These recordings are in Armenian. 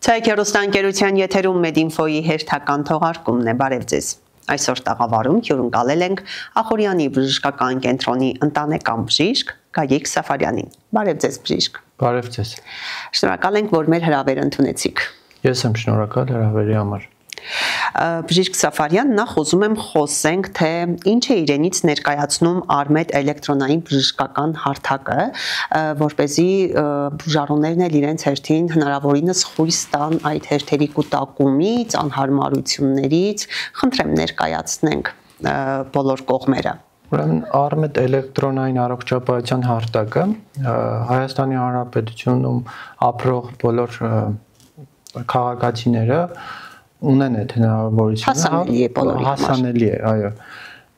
Ցայք հեռուստաընկերության եթերում Մեդինֆոյի հերթական թողարկումն է, բարև ձեզ։ Այսօր տաղավարում հյուրընկալել ենք Ախուրյանի բժշկական կենտրոնի ընտանեկան բժիշկ Գագիկ Սաֆարյանին։ Բարև ձեզ բժիշկ։ Բարև ձեզ։ Շնորհակալ ենք, որ մեր հրավերը ընդունեցիք։ Ես եմ շնորհակալ հրավերի համար։ Բժիշկ Սաֆարյան, նախ ուզում եմ խոսենք, թե ինչ է իրենից ներկայացնում Արմեդ էլեկտրոնային բժշկական հարթակը, որպեսզի բուժառուներն էլ իրենց հերթին հնարավորինս խույս տան այդ հերթերի կուտակումից, անհարմարություններից, խնդրեմ ներկայացնենք բոլոր կողմերը։ Ուրեմն Արմեդ էլեկտրոնային առողջապահության հարթակը Հայաստանի Հանրապետությունում ապրող բոլոր քաղաքացիները ունեն այդ հնարավորությունը, հասանելի է, այո։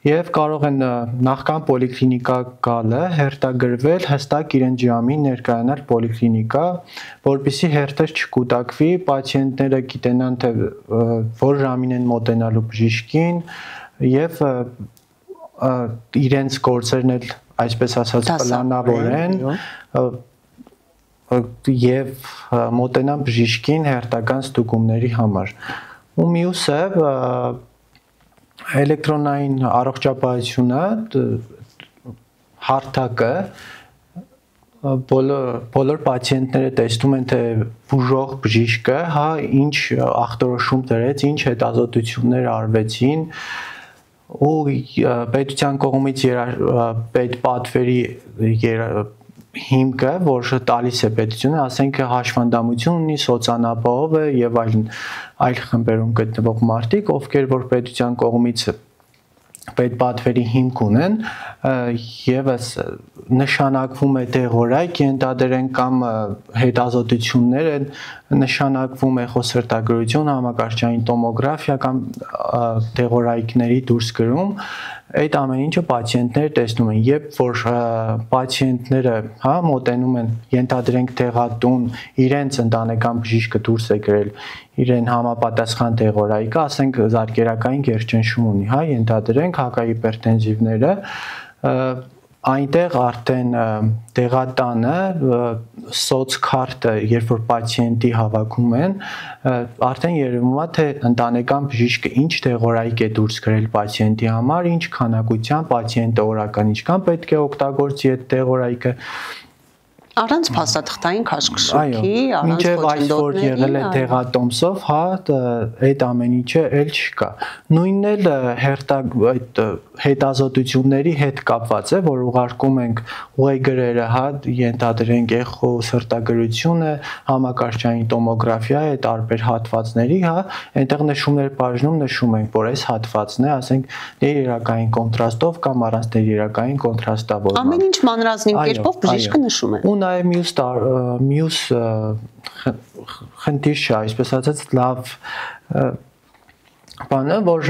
Եվ կարող են նախքան պոլիկլինիկա գալը հերթագրվել հստակ իրեն ժամին ներկայանալ պոլիկլինիկա, որպեսզի հերթեր չկուտակվի, պացիենտները գիտենան, թե որ ժամին են մոտենալու բժիշկին եւ իրենց գործերն էլ այսպես ասած պլանավորեն եւ մոտենան բժիշկին հերթական ստուգումների համար։ Ու մյուսը էլեկտրոնային առողջապահությունը հարթակը բոլոր պացիենտները տեսնում են, թե բուժող բժիշկը ինչ ախտորոշում դրեց, ինչ հետազոտություններ արվեցին ու պետության կողմից պետպատվերի հիմքը, որ տալիս է պետությունը, ասենք հաշվանդամություն ունի, սոցիալապահով է եւ այլ խմբերում գտնվող մարդիկ, ովքեր որ պետության կողմից պետպատվերի հիմք ունեն, եւս նշանակվում է դեղորայք ենթադրեն կամ հետազոտություններ են, նշանակվում է խոսրտագրություն, համակարգչային տոմոգրաֆիա կամ դեղորայքների դուրսգրում, այդ ամեն ինչը պացիենտները տեսնում են, երբ որ պացիենտները մոտենում են, ենթադրենք դեղատուն, իրենց ընտանեկան բժիշկը դուրս է գրել իրեն համապատասխան դեղորայքը, ասենք զարկերակային գերճնշում ունի, ենթադրենք հակահիպերտենզիվները, այնտեղ արդեն դեղատանը սոցքարտը, երբ որ պացիենտի հավաքում են, արդեն երևում է, թե ընտանեկան բժիշկը ինչ դեղորայք է դուրս գրել պացիենտի համար, ինչ քանակության պացիենտը օրական ինչքան պետք է օգտագործի այդ դեղորայքը, առանց փաստաթղթային քաշքշուկի, առանց որ եղել է դեղատոմսով, այդ ամեն ինչը էլ չկա։ Նույնն էլ հետազոտությունների հետ կապված է, որ ուղարկում ենք ուղեգրերը, ենթադրենք էխո սրտագրությունը, համակարգչային տոմոգրաֆիա է տարբեր հատվածների, այնտեղ նշումներ բաժնում նշում ենք, որ այս հատվածն է, ասենք ներերակային կոնտրաստով կամ առանց ներերակային կոնտրաստավորման։ Ամեն ինչ մանրազնիվ կերպով բժիշկը նշում է։ Նաև մյուս խնդիր չէ, այսպես ասած լավ բանը, որ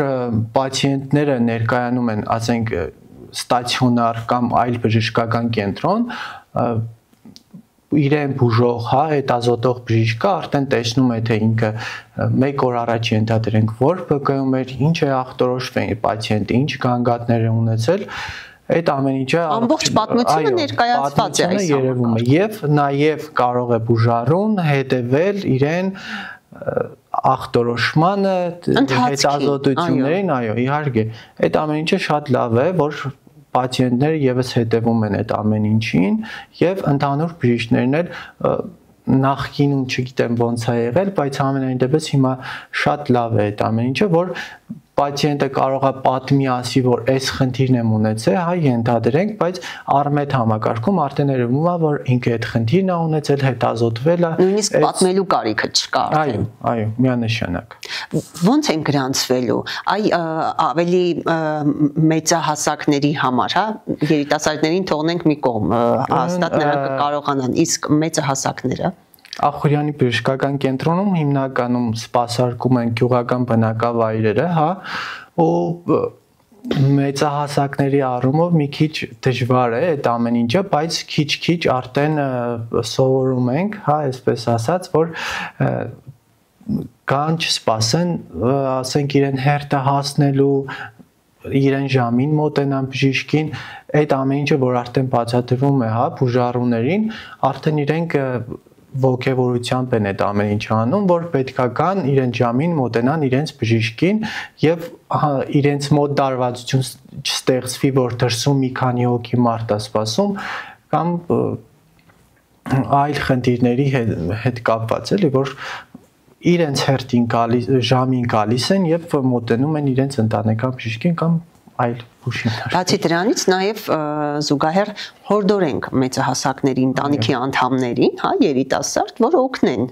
պացիենտները ներկայանում են, ասենք ստացիոնար կամ այլ բժշկական կենտրոն, իրեն բուժող, հետազոտող բժիշկը արդեն տեսնում է, թե ինքը մեկ օր առաջ ենթադրենք որ ԲԿ-ում էր, ինչ է ախտորոշվել պացիենտը, ինչ գանգատներ է ունեցել, այդ ամեն ինչը ամբողջ պատմությունը ներկայացված է այս երևում է եւ նաեւ կարող է բուժառուն հետեւել իրեն ախտորոշմանը, հետազոտություններին, այո, իհարկե, այդ ամեն ինչը շատ լավ է, որ պացիենտները եւս հետևում են այդ ամեն ինչին եւ ընդհանուր բժիշկներն էլ նախկինում չգիտեմ ոնց է եղել, բայց ամենայն դեպս հիմա շատ լավ է այդ ամեն ինչը, որ պացիենտը կարող է պատմի ասի, որ այս խնդիրն եմ ունեցել, ենթադրենք, բայց Արմեդ համակարգում արդեն երևում է, որ ինքը այդ խնդիրն է ունեցել, հետազոտվել է։ Նույնիսկ պատմելու կարիքը չկա արդեն։ Այո, միանշանակ։ Ոնց են գրանցվելու, ավելի մեծահասակների համար, երիտասարդներին թողնենք մի կողմ, հաստատ նրանք կկարողանան, իսկ մեծահասակները Ախուրյանի բժշկական կենտրոնում հիմնականում սպասարկում են գյուղական բնակավայրերը, ու մեծահասակների առումով մի քիչ դժվար է այդ ամեն ինչը, բայց քիչ-քիչ արդեն սովորում ենք, այսպես ասած, որ կան չսպասեն, ասենք իրեն հերթը հասնելու, իրեն ժամին մոտենան բժիշկին, այդ ամեն ինչը, որ արդեն բացատրվում է, բուժառուներին, արդեն իրենք ոգևորությամբ են այդ ամեն ինչ անում, որ պետքա կան իրենց ժամին մոտենան իրենց բժիշկին եւ իրենց մոտ դարվածություն չստեղծվի, որ դրսում մի քանի հոգի մարդ է սպասում կամ այլ խնդիրների հետ կապված էլի, որ իրենց հերթին գալիս ժամին գալիս են եւ մոտենում են իրենց ընտանեկան բժիշկին կամ այլ բուժիններ։ Բացի դրանից նաև զուգահեռ հորդորենք մեծահասակների ընտանիքի անդամներին, հա, երիտասարդ, որ օգնեն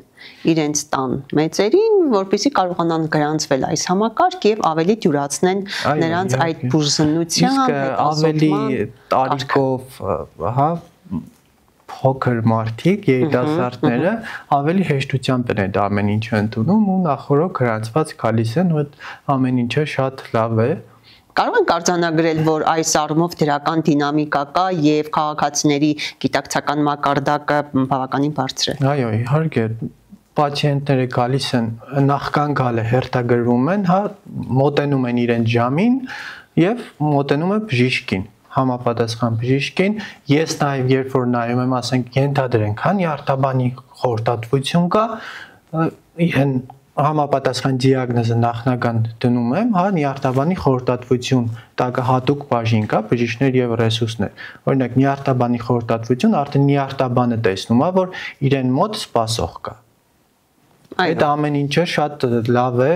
իրենց տան մեծերին, որպեսզի կարողանան գրանցվել այս համակարգ եւ ավելի դյուրացնեն նրանց այդ բուժզնության, ավելի տարիքով, հա, փոքր մարդիկ, երիտասարդները ավելի հեշտությամբ են այդ ամեն ինչը ընդունում ու նախորդ գրանցված գալիս են ու այդ ամեն ինչը շատ լավ է։ Կարող ենք արձանագրել, որ այս առումով դրական դինամիկա կա եւ քաղաքացիների գիտակցական մակարդակը բավականին բարձր է։ Այո, իհարկե, պացիենտները գալիս են, նախքան գալը հերթագրվում են, հա, մոտենում են իրենց ժամին եւ մոտենում են բժիշկին, համապատասխան բժիշկին։ Ես նաեւ երբ որ նայում եմ, ասենք, ենթադրենք, հա, նյարդաբանի խորհրդատվություն կա, համապատասխան դիագնոզը նախնական դնում եմ, հա, նյարդաբանի խորհրդատվություն, տակը հատուկ բաժին կա, բժիշկներ եւ ռեսուրսներ։ Օրինակ, նյարդաբանի խորհրդատվություն արդեն նյարդաբանը տեսնում է, որ իրեն մոտ սպասող կա։ Այդ ամեն ինչը շատ լավ է,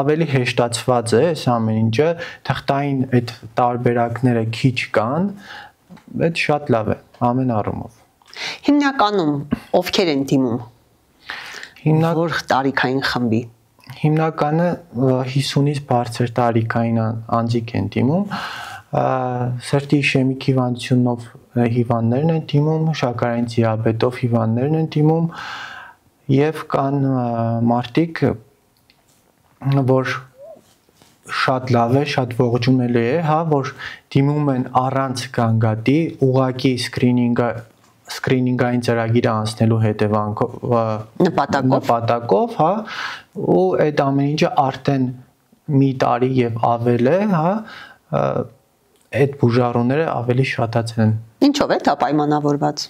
ավելի հեշտացված է, այս ամեն ինչը, թղթային այդ տարբերակները քիչ կան, այդ շատ լավ է, ամեն առումով։ Հիմնականում ովքեր են դիմում որ տարիքային խմբի հիմնականը 50-ից բարձր տարիքային անձիկ են դիմում, սրտի իշեմիկ հիվանդությունով հիվանդներն են դիմում, շաքարային դիաբետով հիվանդներն են դիմում եւ կան մարդիկ, որ շատ լավ է, շատ ողջունելի է, հա, որ դիմում են առանց գանգատի, ուղղակի սկրինինգային ծրագիր անցնելու հետևանքով նպատակով, հա, ու այդ ամեն ինչը արդեն մի տարի եւ ավել է, հա, այդ բուժառուները ավելի շատացել են։ Ինչով է դա պայմանավորված։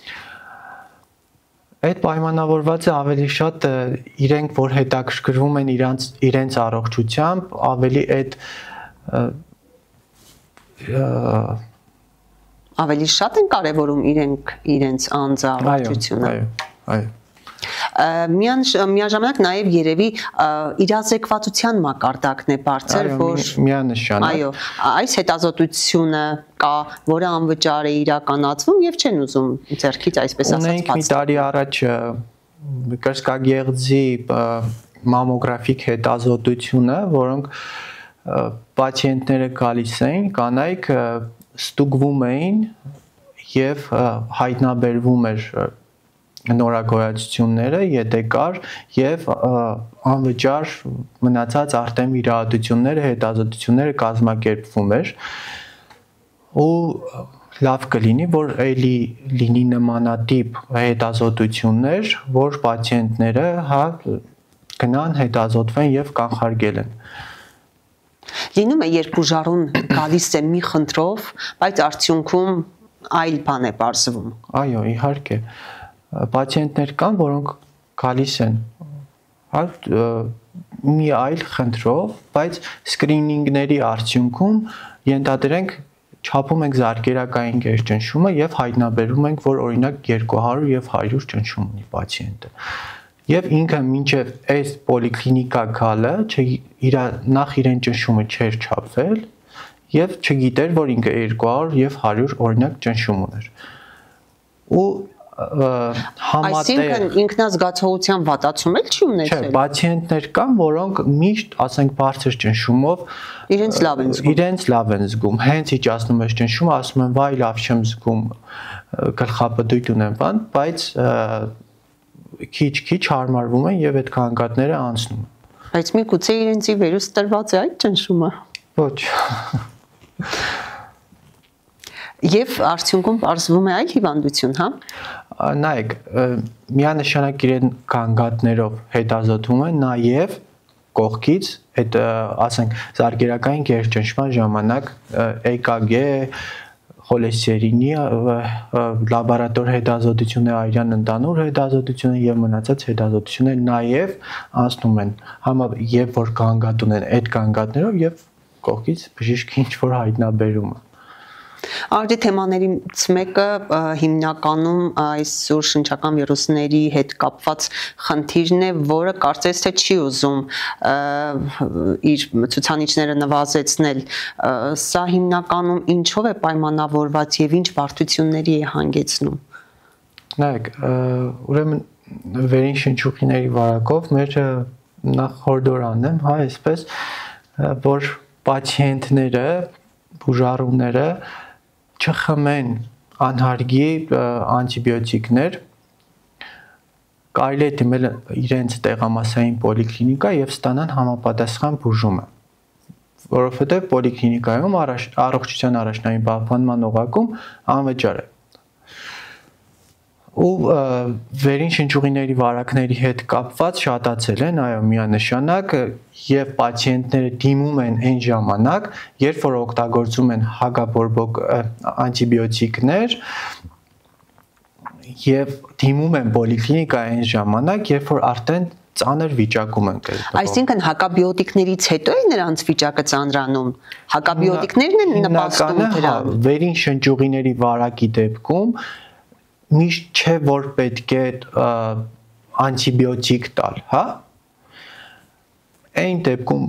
Այդ պայմանավորված է ավելի շատ իրենք, որ հետաքրքրվում են իրենց առողջությամբ, ավելի այդ ավելի շատ են կարևորում իրենց անձը առողջությունը։ Այո։ Միաժամանակ նաև երևի իրազեկվածության մակարդակն է բարձր, որ միանշանակ։ Այո, այս հետազոտությունը կա, որը անվճար է իրականացվում եւ չեն ուզում ձեռքից այսպես ասած բացել։ Ունենք մի տարի առաջ կրծքագեղձի մամոգրաֆիկ հետազոտությունը, որոնք պացիենտները գալիս էին, կանայք ստուգվում էին եւ հայտնաբերվում էր նորագոյացությունները, ԵՏԿ եւ անվճար մնացած արդեն վիրահատությունները, հետազոտությունները կազմակերպվում էր ու լավ կլինի, որ էլի լինի նմանատիպ հետազոտություններ, որ պացիենտները հա գնան հետազոտվեն եւ կանխարգելեն։ Լինում է, երբ բուժառուն գալիս է մի խնդրով, բայց արդյունքում այլ բան է բարձվում։ Այո, իհարկե։ Պացիենտներ կան, որոնք գալիս են, հա, մի այլ խնդրով, բայց սկրինինգների արդյունքում ենթադրենք չափում ենք զարկերակային գերճնշումը եւ հայտնաբերում ենք, որ օրինակ 200 եւ 100 ճնշում ունի պացիենտը։ Եվ ինքը մինչև այս պոլիկլինիկա գալը նախ իրեն ճնշումը չէր չափվել եւ չգիտեր, որ ինքը 200 եւ 100 օրինակ ճնշում ուներ։ Ու Այսինքն ինքնազգացողության վատացում էլ չի ունեցել։ Չէ, պացիենտներ կան, որոնք միշտ, ասենք, բարձր ճնշումով իրենց լավ են զգում։ Հենց իջացնում ես ճնշումը, ասում են, վայ, լավ չեմ զգում, գլխապտույտ ունեմ, բան, բայց քիչ-քիչ հարմարվում են եւ այդ կանգատները անցնում են։ Բայց միգուցե իրենցի վերուս տրված է այդ ճնշումը։ Ոչ։ Եվ արդյունքում պարզվում է այլ հիվանդություն, հա։ Նայեք, միանշանակ իրեն կանգատներով հետազոտում են նաև կողքից այդ ասենք զարկերակային գերճնշման ժամանակ EKG, խոլեստերինի լաբորատոր հետազոտությունները, արյան ընդհանուր հետազոտությունները եւ մնացած հետազոտությունները նաեւ անցնում են եւ որ գանգատ ունեն այդ գանգատներով եւ կողքից բժիշկի ինչ որ հայտնաբերումը։ Արդի թեմաներից մեկը հիմնականում այս սուր շնչական վիրուսների հետ կապված խնդիրն է, որը կարծես թե չի ուզում իր ցուցանիշները նվազեցնել։ Սա հիմնականում ինչով է պայմանավորված եւ ինչ բարդությունների է հանգեցնում։ Նայեք, ուրեմն վերին շնչուղիների վարակով մեր նախորդորանն եմ, հա, այսպես որ պացիենտները, բուժառուները չխմեն անհարգի անտիբիոտիկներ, կարելի է դիմել իրենց տեղամասային պոլիկլինիկա եւ ստանան համապատասխան բուժումը, որովհետեւ պոլիկլինիկայում առողջության առաջնային պահպանման օղակում անվճար է։ Ու վերին շնչուղիների վարակների հետ կապված շատացել են, այո, միանշանակ եւ պացիենտները դիմում են այն ժամանակ, երբ որ օգտագործում են հակաբորբոք անտիբիոտիկներ եւ դիմում են պոլիկլինիկա այն ժամանակ, երբ որ արդեն ծանր վիճակում են գտնվում։ Այսինքն հակաբիոտիկներից հետո է նրանց վիճակը ծանրանում։ Հակաբիոտիկներն են նպաստում դրան։ Վերին շնչուղիների վարակի դեպքում միշտ չէ որ պետք է անտիբիոտիկ տալ, հա? Այն դեպքում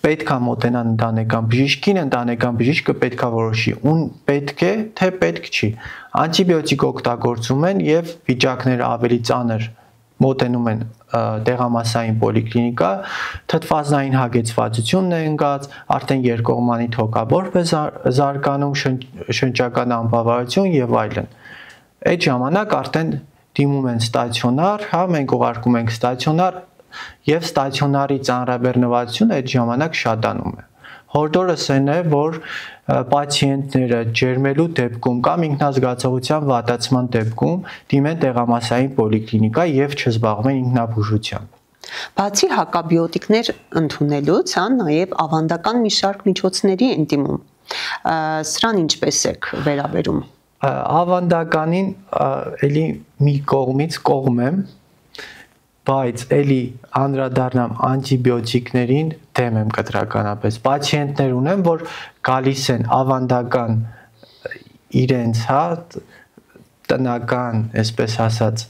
պետք է մոտենան ընտանեկան բժիշկին, ընտանեկան բժիշկը պետք է որոշի, ուն պետք է, թե պետք չի։ Անտիբիոտիկ օգտագործում են եւ վիճակները ավելի ծանր մոտենում են տեղամասային պոլիկլինիկա, թթվազնային հագեցվածությունն է ընկած, արդեն երկկողմանի թոքաբորբ է զարգանում, շնչական անբավարարություն եւ այլն։ Այդ ժամանակ արդեն դիմում են ստացիոնար, հա, մենք ուղարկում ենք ստացիոնար եւ ստացիոնարի ծանրաբեռնվածությունը այդ ժամանակ շատանում է։ Հորդորս այն է, որ պացիենտները ջերմելու դեպքում կամ ինքնազգացողության վատացման դեպքում դիմեն տեղամասային պոլիկլինիկա եւ չզբաղվեն ինքնաբուժությամբ։ Բացի հակաբիոտիկներ ընդունելուց, հա, նաեւ ավանդական մի շարք միջոցների են դիմում։ Սրան ինչպես եք վերաբերում։ Ավանդականին էլի մի կողմից կողմ եմ, բայց էլի անդրադառնամ անտիբիոտիկներին դեմ եմ կտրականապես։ Պացիենտներ ունեմ, որ գալիս են ավանդական իրենց, հա, տնական, այսպես ասած,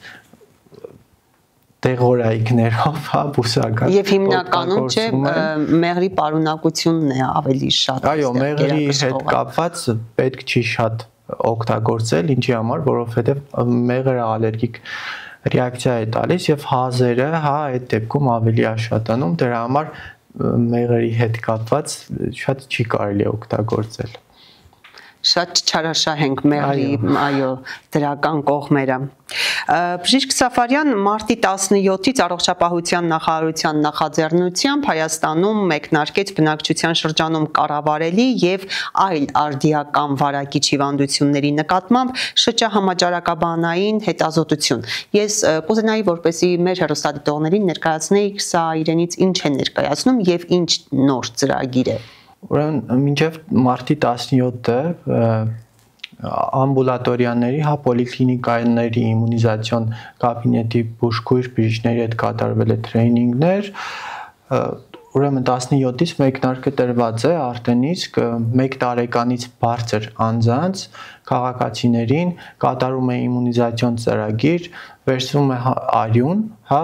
տեղորայքներով, հա, բուսական։ Եվ հիմնականում չէ մեղրի պարունակությունն է ավելի շատ։ Այո, մեղրի հետ կապված պետք չի շատ օգտագործել, ինչի համար, որովհետև մեղրը ալերգիկ ռեակցիա է տալիս եւ հազերը, հա, այդ դեպքում ավելի աշատանում, դրա համար մեղրի հետ կապված շատ չի կարելի օգտագործել։ Շատ չարաշահ ենք մեղրի, այո, դրական կողմերը։ Բժիշկ Սաֆարյան, մարտի 17-ից առողջապահության նախարարության նախաձեռնությամբ Հայաստանում մեկնարկեց բնակչության շրջանում կառավարելի եւ այլ արդիական վարակիչ հիվանդությունների նկատմամբ շրջահամաճարակաբանային հետազոտություն։ Ես կուզենայի, որպեսզի մեր հեռուստադիտողներին ներկայացնեիք սա իրենից ինչ է ներկայացնում եւ ինչ նոր ծրագիր է։ Ուրեմն մինչև մարտի 17-ը ամբուլատորիաների, հա, պոլիկլինիկաների իմունիզացիոն կաբինետի բուժքույր բժիշկների հետ կատարվել է տրեյնինգներ, ուրեմն 17-ից մեկնարկը տրված է արդեն իսկ 1 տարեկանից բարձր անձանց քաղաքացիներին կատարում է իմունիզացիոն ծրագիր, վերցվում է արյուն, հա,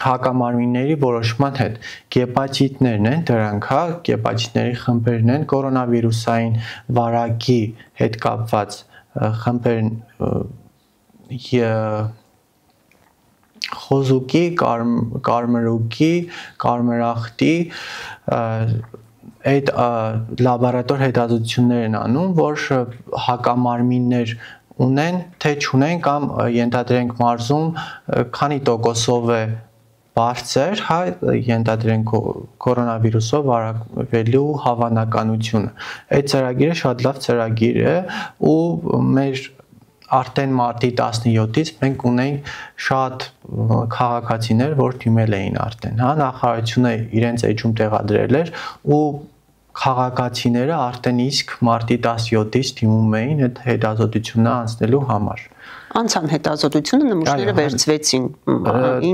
հակամարմինների որոշման հետ։ Գեպատիտներն են դրանք, հա, գեպատիտների խմբերն են, կորոնավիրուսային վարակի հետ կապված խմբերն խոզուկի, կարմրուկի, կարմրախտի, այդ լաբորատոր հետազոտություններ են անում, որ հակամարմիններ ունեն, թե չունեն կամ ենթադրենք մարզում քանի տոկոսով է բարձր, հա, ենթադրենք կորոնավիրուսով վարակվելու հավանականությունը։ Այդ ծրագիրը շատ լավ ծրագիր է ու մեր արդեն մարտի 17-ից մենք ունենք շատ քաղաքացիներ, որ դիմել էին արդեն, հա, նախարարությունը իրենց էջում տեղադրել էր ու քաղաքացիները արդեն իսկ մարտի 17-ից դիմում էին այդ հետազոտությունը անցնելու համար։ Անցան հետազոտությունը, նմուշները վերցվեցին։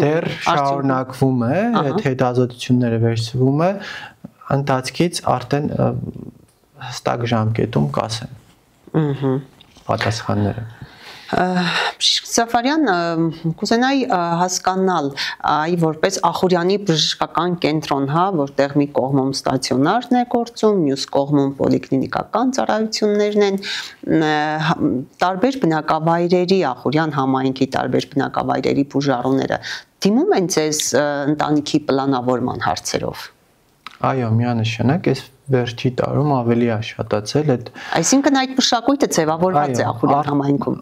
Դեռ շարունակվում է, այդ հետազոտությունները վերցվում է, ընթացքից արդեն հստակ ժամկետում կասեն պատասխանները։ Սաֆարյան, կուզենայի հասկանալ այ որպես Ախուրյանի բժշկական կենտրոն, հա, որտեղ մի կողմում ստացիոնարն է գործում, մյուս կողմում պոլիկլինիկական ծառայություններն են, տարբեր բնակավայրերի, Ախուրյան համայնքի տարբեր բնակավայրերի բուժառուները դիմում են ձեզ ընտանիքի պլանավորման հարցերով։ Այո, միանշանակ, այս վերջի տարում ավելի է շատացել այդ։ Այսինքն այդ մշակույթը ձևավորված է Ախուրյան համայնքում։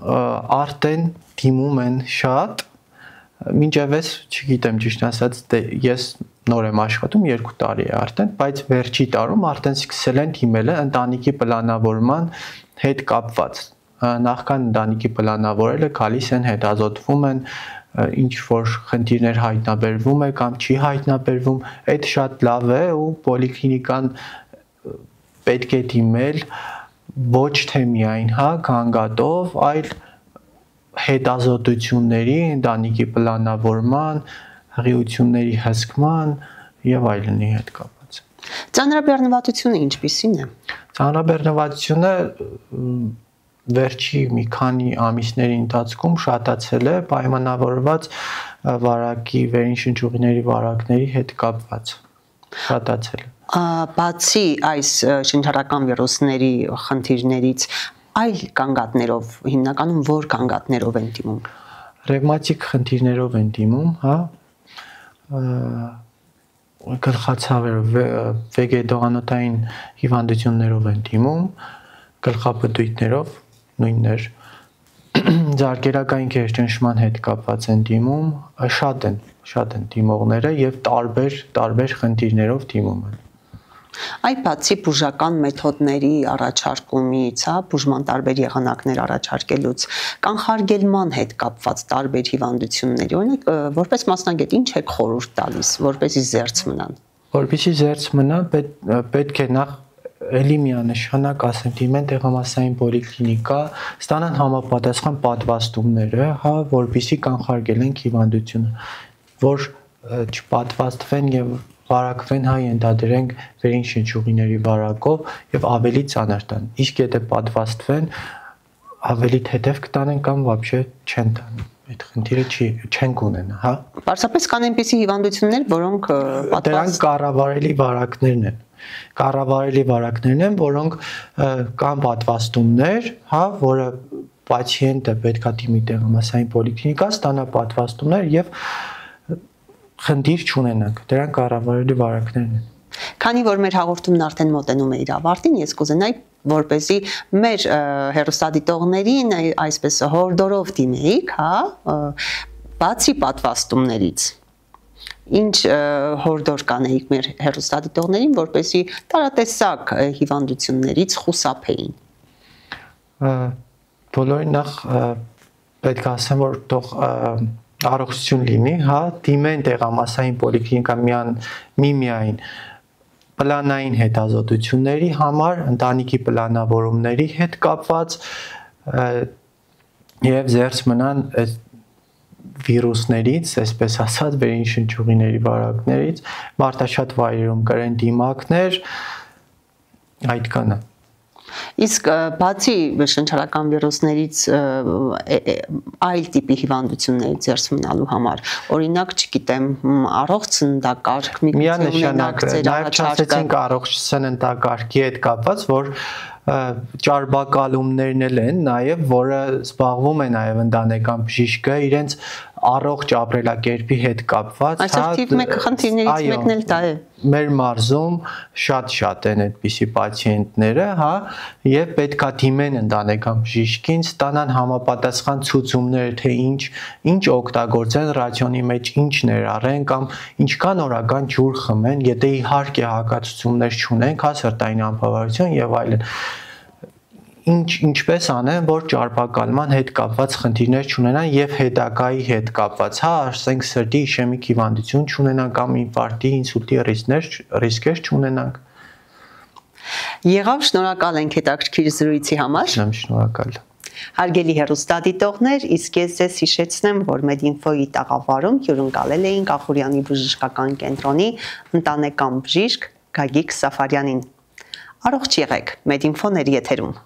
Արդեն դիմում են շատ, մինչև չգիտեմ ճիշտ ասած, ես նոր եմ աշխատում 2 տարի է արդեն, բայց վերջի տարում արդեն սկսել են դիմել ընտանիքի պլանավորման հետ կապված։ Նախքան ընտանիքի պլանավորելը գալիս են հետազոտվում են ինչ որ խնդիրներ հայտնաբերվում է կամ չի հայտնաբերվում, այդ շատ լավ է ու պոլիկլինիկան պետք է դիմել ոչ թե միայն հա գանգատով, այլ հետազոտությունների, ընտանիքի պլանավորման, հղիությունների հսկման եւ այլնի հետ կապված։ Ծանրաբեռնվածությունը ինչպիսին է։ Ծանրաբեռնվածությունը վերջի մի քանի ամիսների ընթացքում շատացել է պայմանավորված վարակի վերին շնչուղիների վարակների հետ կապված շատացել է։ Բացի այս շնչառական վիրուսների խնդիրներից այլ կանգատներով հիմնականում որ կանգատներով են դիմում։ Ռևմատիկ խնդիրներով են դիմում, հա, գլխացավերով, վեգետոանոթային հիվանդություններով են դիմում, գլխապտույտներով նույններ, ձեռքերակային քերճնշման հետ կապված են դիմում, շատ են դիմողները եւ տարբեր խնդիրներով դիմում են։ Այ բացի բուժական մեթոդների առաջարկումից, հա, բուժման տարբեր եղանակներ առաջարկելուց, կանխարգելման հետ կապված տարբեր հիվանդությունների, օրինակ, որպես մասնագետ ինչ եք խորհուրդ տալիս, որպեսզի զերծ մնան։ Որպեսզի զերծ մնան, պետք է նախ էլի միանշանակ ասեմ դիմեն տեղամասային պոլիկլինիկա, ստանան համապատասխան պատվաստումները, հա, որպեսզի կանխարգելեն հիվանդությունը, որ չպատվաստվեն եւ վարակվեն, հա, ենթադրենք վերին շնչուղիների վարակով եւ ավելի ծանր տան։ Իսկ եթե պատվաստվեն, ավելի թեթև կտանեն կամ вообще չեն տան։ Այդ խնդիրը չեն ունենա, հա։ Պարզապես կան այնպիսի հիվանդություններ, որոնք դրանք կառավարելի վարակներն են։ Կառավարելի վարակներն են, որոնք կան պատվաստումներ, հա, որը պացիենտը պետք է դիմի տեղամասային պոլիկլինիկա, ստանա պատվաստումներ եւ խնդիր չունենանք։ Դրանք կառավարելի վարակներն են։ Քանի որ մեր հաղորդումն արդեն մոտենում է իր ավարտին, ես կուզենայի որպեսզի մեր հեռուստադիտողներին այսպես հորդորով դիմեիք, հա, բացի պատվաստումներից ինչ հորդոր կանեիք մեր հեռուստադիտողներին, որպեսզի տարատեսակ հիվանդություններից խուսափեին։ Բոլորին նախ պետք է ասեմ, որ թող առողջություն լինի, հա, դիմեն տեղամասային պոլիկլինիկա միայն պլանային հետազոտությունների համար, ընտանիքի պլանավորումների հետ կապված եւ զերծ մնան վիրուսներից, այսպես ասած, վերին շնչուղիների վարակներից, մարդաշատ վայրերում կրեն դիմակներ, այդքանը։ Իսկ բացի շնչառական վիրուսներից այլ տիպի հիվանդություններից զերծ մնալու համար, օրինակ, չգիտեմ, առողջ սննդակարգ, միանշանակ նաև չասեցինք առողջ սննդակարգի հետ կապված, որ ճարբակալումներն են նաև, որը զբաղվում է նաև ընտանեկան բժիշկը իրենց առողջ ապրելակերպի հետ կապված, այսօր թիվ 1 խնդիրներից մեկն էլ դա է։ Մեր մարզում շատ են այդպիսի պացիենտները, հա, եւ պետքա դիմեն ընտանեկան բժիշկին, ստանան համապատասխան ցուցումներ, թե ինչ օգտագործեն ռացիոնի մեջ, ինչ ներառեն կամ ինչքան օրական ջուր խմեն, եթե իհարկե հակացություններ չունենք, հա, սրտային անբավարարություն եւ այլն։ Ինչպես անեն, որ ճարպակալման հետ կապված խնդիրներ չունենան եւ հետագայի հետ կապված, հա, ասենք սրտի իշեմիկ հիվանդություն չունենան կամ ինֆարկտի, ինսուլտի ռիսկեր չունենանք։ Եղավ, շնորհակալ ենք հետաքրքիր զրույցի համար։ Շնորհակալ։ Հարգելի հեռուստադիտողներ, իսկ ես ձեզ հիշեցնեմ, որ Մեդինֆոյի տաղավարում հյուրընկալել էինք Ախուրյանի բժշկական կենտրոնի ընտանեկան բժիշկ Գագիկ Սաֆարյանին։ Առողջ եղեք, Մեդինֆոն էր եթերում։